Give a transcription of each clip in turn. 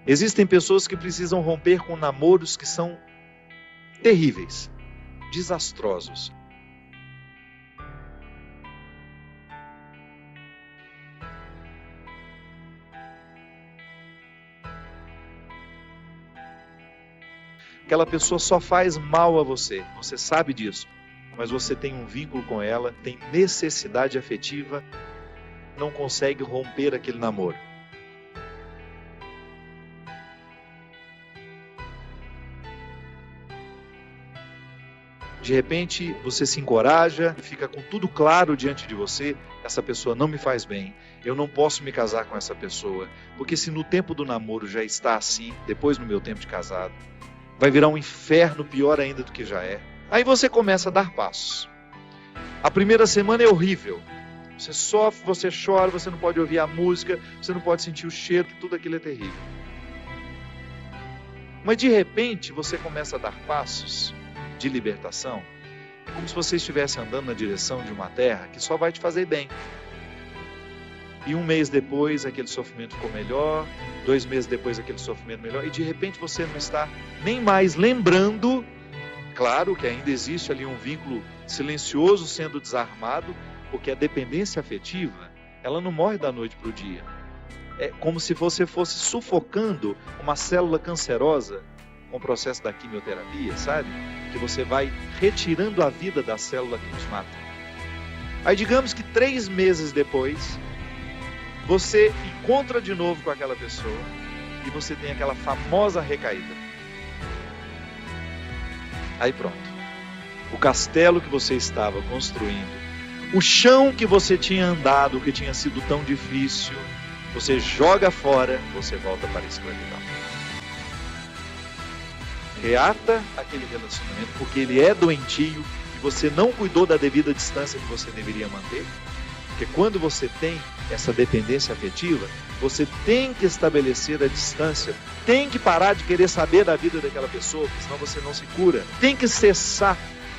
Existem pessoas que precisam romper com namoros que são terríveis, desastrosos. Aquela pessoa só faz mal a você sabe disso, mas você tem um vínculo com ela, tem necessidade afetiva, não consegue romper aquele namoro. De repente, você se encoraja, fica com tudo claro diante de você, essa pessoa não me faz bem, eu não posso me casar com essa pessoa, porque se no tempo do namoro já está assim, depois no meu tempo de casado, vai virar um inferno pior ainda do que já é. Aí você começa a dar passos. A primeira semana é horrível, você sofre, você chora, você não pode ouvir a música, você não pode sentir o cheiro, tudo aquilo é terrível. Mas de repente, você começa a dar passos de libertação, é como se você estivesse andando na direção de uma terra que só vai te fazer bem. E um mês depois aquele sofrimento ficou melhor, 2 meses depois aquele sofrimento melhor, e de repente você não está nem mais lembrando, claro que ainda existe ali um vínculo silencioso sendo desarmado, porque a dependência afetiva, ela não morre da noite para o dia. É como se você fosse sufocando uma célula cancerosa com o processo da quimioterapia, sabe? Que você vai retirando a vida da célula que nos mata. Aí digamos que 3 meses depois, você encontra de novo com aquela pessoa e você tem aquela famosa recaída. Aí pronto. O castelo que você estava construindo, o chão que você tinha andado, que tinha sido tão difícil, você joga fora, você volta para a escravidão. Reata aquele relacionamento porque ele é doentio e você não cuidou da devida distância que você deveria manter. Porque quando você tem essa dependência afetiva, você tem que estabelecer a distância, tem que parar de querer saber da vida daquela pessoa, porque senão você não se cura. Tem que cessar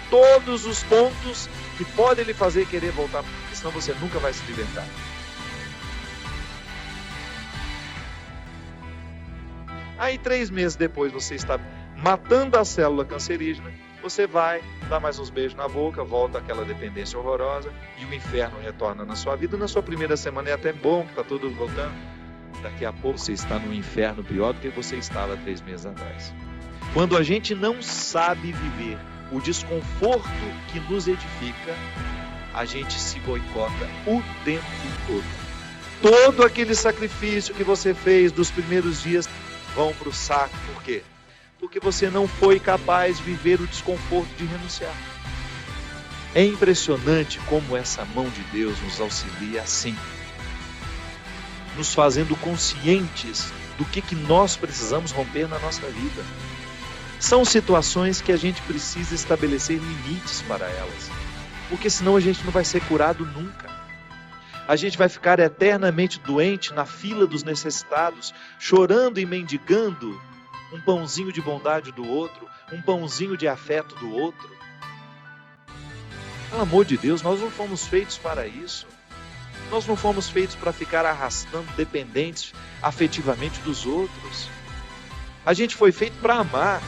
todos os pontos que podem lhe fazer querer voltar, porque senão você nunca vai se libertar. Aí 3 meses depois você está matando a célula cancerígena, você vai, dá mais uns beijos na boca, volta àquela dependência horrorosa e o inferno retorna na sua vida. Na sua primeira semana é até bom, que está tudo voltando. Daqui a pouco você está num inferno pior do que você estava 3 meses atrás. Quando a gente não sabe viver o desconforto que nos edifica, a gente se boicota o tempo todo. Todo aquele sacrifício que você fez dos primeiros dias vão para o saco. Por quê? Porque você não foi capaz de viver o desconforto de renunciar. É impressionante como essa mão de Deus nos auxilia assim, nos fazendo conscientes do que nós precisamos romper na nossa vida. São situações que a gente precisa estabelecer limites para elas, porque senão a gente não vai ser curado nunca. A gente vai ficar eternamente doente na fila dos necessitados, chorando e mendigando um pãozinho de bondade do outro, um pãozinho de afeto do outro. Pelo amor de Deus, nós não fomos feitos para isso. Nós não fomos feitos para ficar arrastando dependentes afetivamente dos outros. A gente foi feito para amar.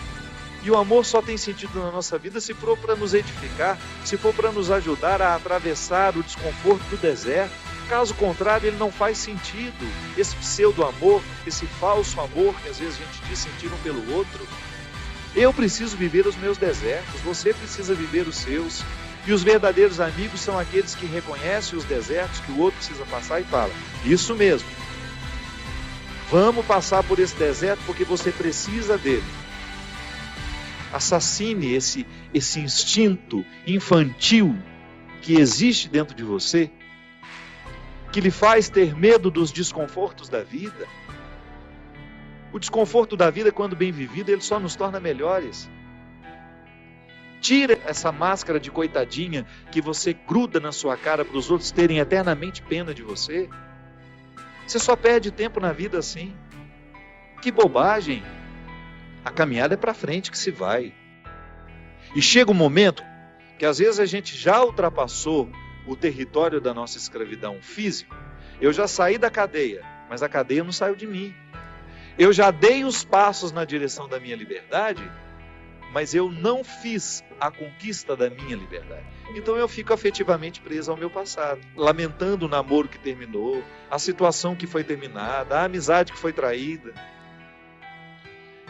E o amor só tem sentido na nossa vida se for para nos edificar, se for para nos ajudar a atravessar o desconforto do deserto. Caso contrário, ele não faz sentido. Esse pseudo-amor, esse falso amor que às vezes a gente diz sentir um pelo outro. Eu preciso viver os meus desertos, você precisa viver os seus. E os verdadeiros amigos são aqueles que reconhecem os desertos que o outro precisa passar e fala: isso mesmo, vamos passar por esse deserto porque você precisa dele. Assassine esse instinto infantil que existe dentro de você, que lhe faz ter medo dos desconfortos da vida. O desconforto da vida, quando bem vivido, ele só nos torna melhores. Tira essa máscara de coitadinha que você gruda na sua cara para os outros terem eternamente pena de você. Você só perde tempo na vida assim. Que bobagem! A caminhada é para frente que se vai. E chega um momento que às vezes a gente já ultrapassou o território da nossa escravidão física. Eu já saí da cadeia, mas a cadeia não saiu de mim. Eu já dei os passos na direção da minha liberdade, mas eu não fiz a conquista da minha liberdade. Então eu fico afetivamente preso ao meu passado, lamentando o namoro que terminou, a situação que foi terminada, a amizade que foi traída.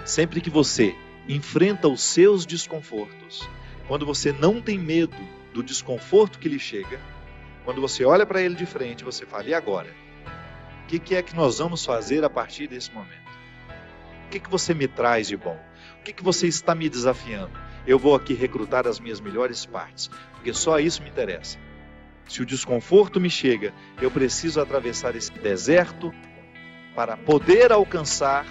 Sempre que você enfrenta os seus desconfortos, quando você não tem medo do desconforto que lhe chega, quando você olha para ele de frente, você fala: e agora? O que é que nós vamos fazer a partir desse momento? O que você me traz de bom? O que você está me desafiando? Eu vou aqui recrutar as minhas melhores partes, porque só isso me interessa. Se o desconforto me chega, eu preciso atravessar esse deserto para poder alcançar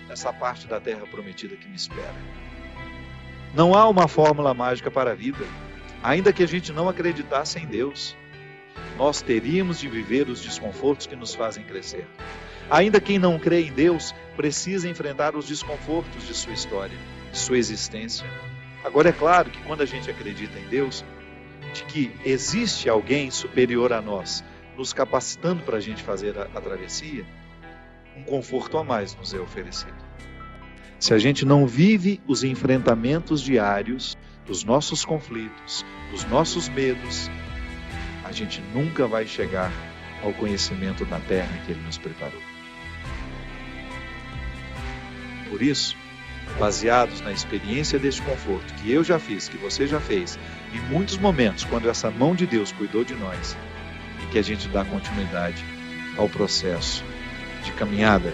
essa parte da terra prometida que me espera. Não há uma fórmula mágica para a vida. Ainda que a gente não acreditasse em Deus, nós teríamos de viver os desconfortos que nos fazem crescer. Ainda quem não crê em Deus precisa enfrentar os desconfortos de sua história, de sua existência. Agora, é claro que quando a gente acredita em Deus, de que existe alguém superior a nós, nos capacitando para a gente fazer a travessia, um conforto a mais nos é oferecido. Se a gente não vive os enfrentamentos diários dos nossos conflitos, dos nossos medos, a gente nunca vai chegar ao conhecimento da terra que Ele nos preparou. Por isso, baseados na experiência deste conforto que eu já fiz, que você já fez, em muitos momentos, quando essa mão de Deus cuidou de nós, e que a gente dá continuidade ao processo de caminhada